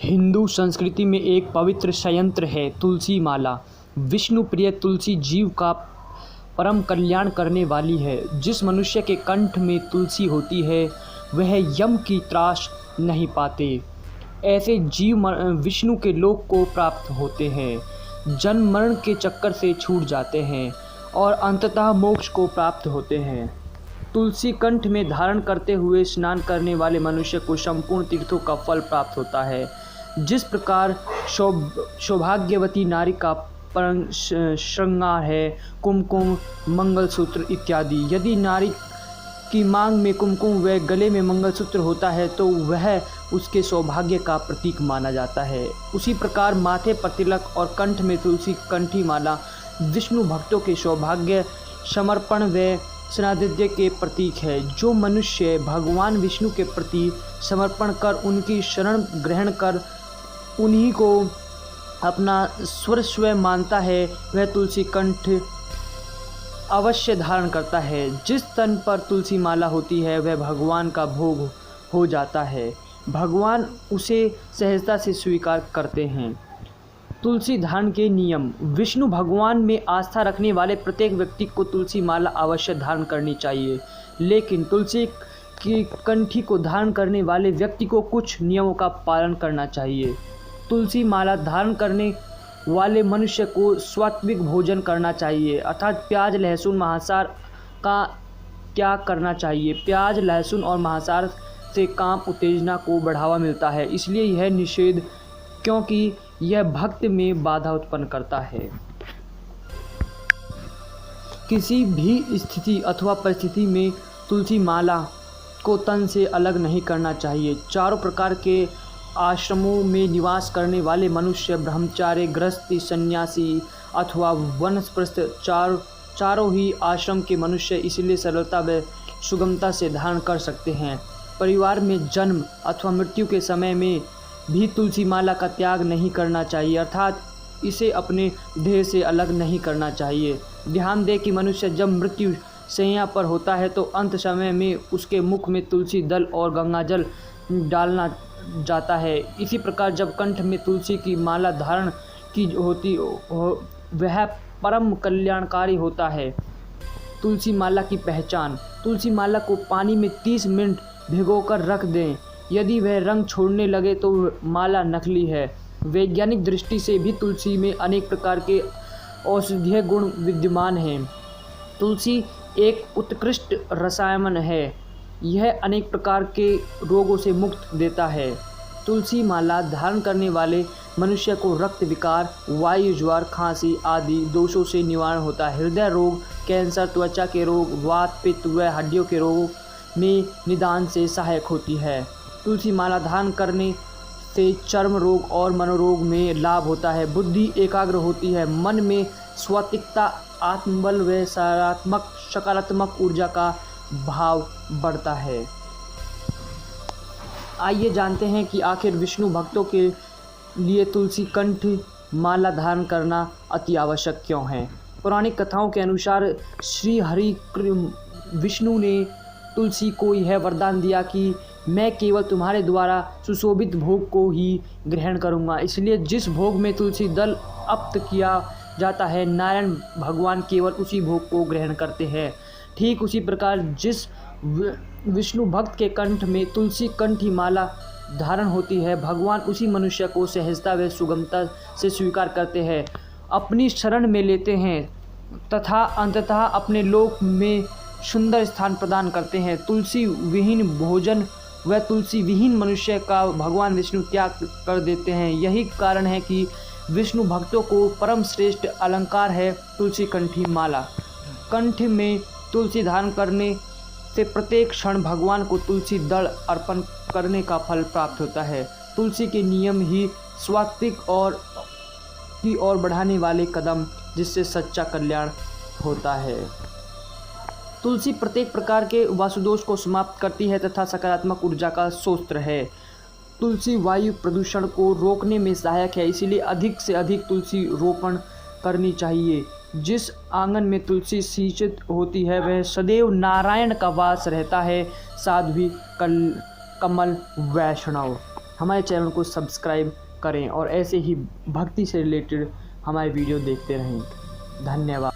हिंदू संस्कृति में एक पवित्र संयंत्र है तुलसी माला। विष्णु प्रिय तुलसी जीव का परम कल्याण करने वाली है। जिस मनुष्य के कंठ में तुलसी होती है वह यम की त्रास नहीं पाते। ऐसे जीव विष्णु के लोक को प्राप्त होते हैं, जन्म मरण के चक्कर से छूट जाते हैं और अंततः मोक्ष को प्राप्त होते हैं। तुलसी कंठ में धारण करते हुए स्नान करने वाले मनुष्य को संपूर्ण तीर्थों का फल प्राप्त होता है। जिस प्रकार सौभाग्यवती नारी का परम श्रृंगार है कुमकुम, मंगलसूत्र इत्यादि। यदि नारी की मांग में कुमकुम व गले में मंगलसूत्र होता है तो वह उसके सौभाग्य का प्रतीक माना जाता है। उसी प्रकार माथे पर तिलक और कंठ में तुलसी कंठी माला विष्णु भक्तों के सौभाग्य, समर्पण व स्नादिध्य के प्रतीक है। जो मनुष्य भगवान विष्णु के प्रति समर्पण कर उनकी शरण ग्रहण कर उन्हीं को अपना सर्वस्व मानता है वह तुलसी कंठ अवश्य धारण करता है। जिस तन पर तुलसी माला होती है वह भगवान का भोग हो जाता है। भगवान उसे सहजता से स्वीकार करते हैं। तुलसी धारण के नियम। विष्णु भगवान में आस्था रखने वाले प्रत्येक व्यक्ति को तुलसी माला अवश्य धारण करनी चाहिए, लेकिन तुलसी की कंठी को धारण करने वाले व्यक्ति को कुछ नियमों का पालन करना चाहिए। तुलसी माला धारण करने वाले मनुष्य को सात्विक भोजन करना चाहिए, अर्थात प्याज, लहसुन, मांसाहार का त्याग करना चाहिए। प्याज, लहसुन और मांसाहार से काम उत्तेजना को बढ़ावा मिलता है, इसलिए यह निषेध, क्योंकि यह भक्त में बाधा उत्पन्न करता है। किसी भी स्थिति अथवा परिस्थिति में तुलसी माला को तन से अलग नहीं करना चाहिए। चारों प्रकार के आश्रमों में निवास करने वाले मनुष्य, ब्रह्मचारी, गृहस्थी, सन्यासी अथवा वानप्रस्थ, चारों ही आश्रम के मनुष्य इसलिए सरलता व सुगमता से धारण कर सकते हैं। परिवार में जन्म अथवा मृत्यु के समय में भी तुलसी माला का त्याग नहीं करना चाहिए, अर्थात इसे अपने देह से अलग नहीं करना चाहिए। ध्यान दें कि मनुष्य जब मृत्यु शैया पर होता है तो अंत समय में उसके मुख में तुलसी दल और गंगाजल डालना जाता है। इसी प्रकार जब कंठ में तुलसी की माला धारण की होती वह परम कल्याणकारी होता है। तुलसी माला की पहचान। तुलसी माला को पानी में 30 मिनट भिगोकर रख दें। यदि वह रंग छोड़ने लगे तो माला नकली है। वैज्ञानिक दृष्टि से भी तुलसी में अनेक प्रकार के औषधीय गुण विद्यमान हैं। तुलसी एक उत्कृष्ट रसायन है, यह अनेक प्रकार के रोगों से मुक्त देता है। तुलसी माला धारण करने वाले मनुष्य को रक्त विकार, वायु ज्वर, खांसी आदि दोषों से निवारण होता है। हृदय रोग, कैंसर, त्वचा के रोग, वात, पित्त व हड्डियों के रोगों में निदान से सहायक होती है। तुलसी माला धारण करने से चर्म रोग और मनोरोग में लाभ होता है। बुद्धि एकाग्र होती है, मन में स्वात्विकता, आत्मबल व सकारात्मक ऊर्जा का भाव बढ़ता है। आइए जानते हैं कि आखिर विष्णु भक्तों के लिए तुलसी कंठ माला धारण करना अति आवश्यक क्यों है। पौराणिक कथाओं के अनुसार श्री हरि विष्णु ने तुलसी को यह वरदान दिया कि मैं केवल तुम्हारे द्वारा सुशोभित भोग को ही ग्रहण करूंगा। इसलिए जिस भोग में तुलसी दल अर्पित किया जाता है, नारायण भगवान केवल उसी भोग को ग्रहण करते हैं। ठीक उसी प्रकार जिस विष्णु भक्त के कंठ में तुलसी कंठी माला धारण होती है, भगवान उसी मनुष्य को सहजता व सुगमता से स्वीकार करते हैं, अपनी शरण में लेते हैं तथा अंततः अपने लोक में सुंदर स्थान प्रदान करते हैं। तुलसी विहीन भोजन व तुलसी विहीन मनुष्य का भगवान विष्णु त्याग कर देते हैं। यही कारण है कि विष्णु भक्तों को परम श्रेष्ठ अलंकार है तुलसी कंठी माला। कंठ में तुलसी धारण करने से प्रत्येक क्षण भगवान को तुलसी दल अर्पण करने का फल प्राप्त होता है। तुलसी के नियम ही सात्विक की ओर बढ़ाने वाले कदम, जिससे सच्चा कल्याण होता है। तुलसी प्रत्येक प्रकार के वासुदोष को समाप्त करती है तथा सकारात्मक ऊर्जा का स्रोत है। तुलसी वायु प्रदूषण को रोकने में सहायक है, इसीलिए अधिक से अधिक तुलसी रोपण करनी चाहिए। जिस आंगन में तुलसी सिंचित होती है वह सदैव नारायण का वास रहता है। साध्वी कमल वैष्णव। हमारे चैनल को सब्सक्राइब करें और ऐसे ही भक्ति से रिलेटेड हमारे वीडियो देखते रहें। धन्यवाद।